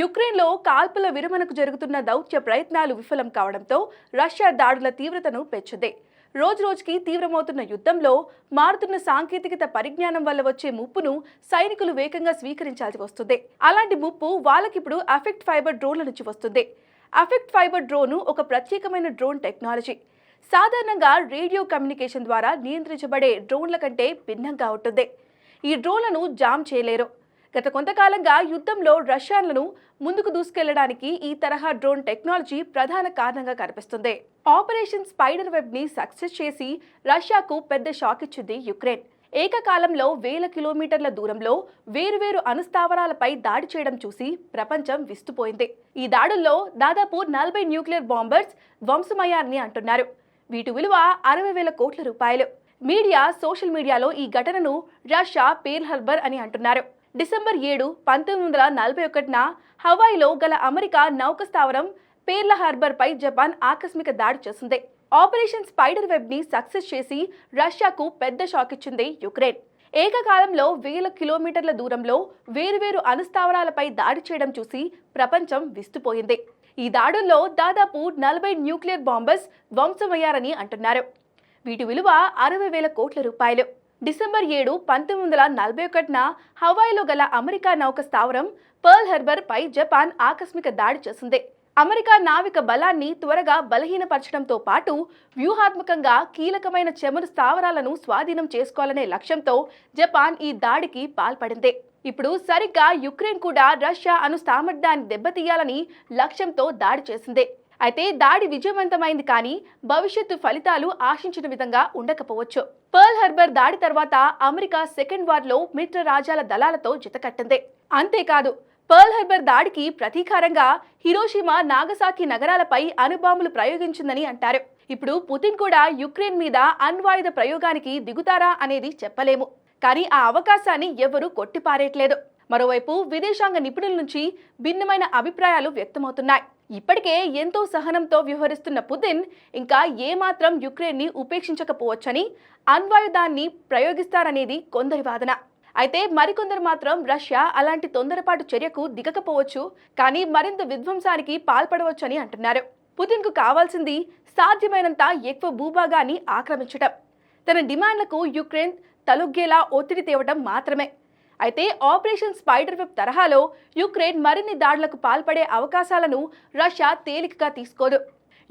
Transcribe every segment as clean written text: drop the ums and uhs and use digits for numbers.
యుక్రెయిన్లో కాల్పుల విరమణకు జరుగుతున్న దౌత్య ప్రయత్నాలు విఫలం కావడంతో రష్యా దాడుల తీవ్రతను పెంచింది. రోజురోజుకి తీవ్రమవుతున్న యుద్ధంలో మారుతున్న సాంకేతికత పరిజ్ఞానం వల్ల వచ్చే ముప్పును సైనికులు వేగంగా స్వీకరించాల్సి వస్తుంది. అలాంటి ముప్పు వాళ్ళకిప్పుడు అఫెక్ట్ ఫైబర్ డ్రోన్ల నుంచి వస్తుంది. అఫెక్ట్ ఫైబర్ డ్రోన్ ఒక ప్రత్యేకమైన డ్రోన్ టెక్నాలజీ. సాధారణంగా రేడియో కమ్యూనికేషన్ ద్వారా నియంత్రించబడే డ్రోన్ల కంటే భిన్నంగా ఉంటుంది. ఈ డ్రోన్లను జామ్ చేయలేరు. గత కొంతకాలంగా యుద్ధంలో రష్యన్లను ముందుకు దూసుకెళ్లడానికి ఈ తరహా డ్రోన్ టెక్నాలజీ ప్రధాన కారణంగా కనిపిస్తుంది. ఆపరేషన్ స్పైడర్ వెబ్ ని సక్సెస్ చేసి రష్యాకు పెద్ద షాక్ ఇచ్చింది యుక్రెయిన్. ఏకకాలంలో వేల కిలోమీటర్ల దూరంలో వేరువేరు అణుస్థావరాలపై దాడి చేయడం చూసి ప్రపంచం విస్తుపోయింది. ఈ దాడుల్లో దాదాపు 40 న్యూక్లియర్ బాంబర్స్ ధ్వంసమయ్యారని అంటున్నారు. వీటి విలువ 60,000 కోట్ల రూపాయలు. మీడియా, సోషల్ మీడియాలో ఈ ఘటనను రష్యా పర్ల్ హార్బర్ అని అంటున్నారు. డిసెంబర్ 7, 1941న హవాయిలో గల అమెరికా నౌక స్థావరం పర్ల్ హార్బర్ పై జపాన్ ఆకస్మిక దాడి చేసింది. ఆపరేషన్ స్పైడర్ వెబ్ ని సక్సెస్ చేసి రష్యాకు పెద్ద షాక్ ఇచ్చింది యుక్రెయిన్. ఏకకాలంలో వేల కిలోమీటర్ల దూరంలో వేరువేరు అణుస్థావరాలపై దాడి చేయడం చూసి ప్రపంచం విస్తుపోయింది. ఈ దాడుల్లో దాదాపు 40 న్యూక్లియర్ బాంబర్స్ ధ్వంసమయ్యారని అంటున్నారు. వీటి విలువ 60,000 కోట్ల రూపాయలు. డిసెంబర్ 7, 1941న హవాయిలో గల అమెరికా నౌక స్థావరం పర్ల్ హార్బర్ పై జపాన్ ఆకస్మిక దాడి చేసింది. అమెరికా నావిక బలాన్ని త్వరగా బలహీనపరచడంతో పాటు వ్యూహాత్మకంగా కీలకమైన చమురు స్థావరాలను స్వాధీనం చేసుకోవాలనే లక్ష్యంతో జపాన్ ఈ దాడికి పాల్పడింది. ఇప్పుడు సరిగ్గా యుక్రెయిన్ కూడా రష్యా అణు సామర్థ్యాన్ని దెబ్బతీయాలని లక్ష్యంతో దాడి చేసింది. అయితే దాడి విజయవంతమైంది, కానీ భవిష్యత్తు ఫలితాలు ఆశించిన విధంగా ఉండకపోవచ్చు. పర్ల్ హార్బర్ దాడి తర్వాత అమెరికా సెకండ్ వార్లో మిత్ర రాజ్యాల దళాలతో జతకట్టింది. అంతేకాదు, పర్ల్ హార్బర్ దాడికి ప్రతీకారంగా హిరోషిమా, నాగసాకి నగరాలపై అణుబాంబులు ప్రయోగించిందని అంటారు. ఇప్పుడు పుతిన్ కూడా యుక్రెయిన్ మీద అణ్వాయుధ ప్రయోగానికి దిగుతారా అనేది చెప్పలేము. కానీ ఆ అవకాశాన్ని ఎవరూ కొట్టిపారేయట్లేదు. మరోవైపు విదేశాంగ నిపుణుల నుంచి భిన్నమైన అభిప్రాయాలు వ్యక్తమవుతున్నాయి. ఇప్పటికే ఎంతో సహనంతో వ్యవహరిస్తున్న పుతిన్ ఇంకా ఏమాత్రం యుక్రెయిన్ ని ఉపేక్షించకపోవచ్చని, అణ్వాయుధాన్ని ప్రయోగిస్తారనేది కొందరి వాదన. అయితే మరికొందరు మాత్రం రష్యా అలాంటి తొందరపాటు చర్యకు దిగకపోవచ్చు, కానీ మరింత విధ్వంసానికి పాల్పడవచ్చని అంటున్నారు. పుతిన్ కు కావాల్సింది సాధ్యమైనంత ఎక్కువ భూభాగాన్ని ఆక్రమించడం, తన డిమాండ్లకు యుక్రెయిన్ తలొగ్గేలా ఒత్తిడి తేవడం మాత్రమే. అయితే ఆపరేషన్ స్పైడర్ వెబ్ తరహాలో యుక్రెయిన్ మరిన్ని దాడులకు పాల్పడే అవకాశాలను రష్యా తేలికగా తీసుకోదు.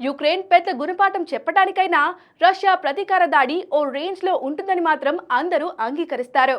యుక్రెయిన్ పెద్ద గుణపాఠం చెప్పడానికైనా రష్యా ప్రతీకార దాడి ఓ రేంజ్లో ఉంటుందని మాత్రం అందరూ అంగీకరిస్తారు.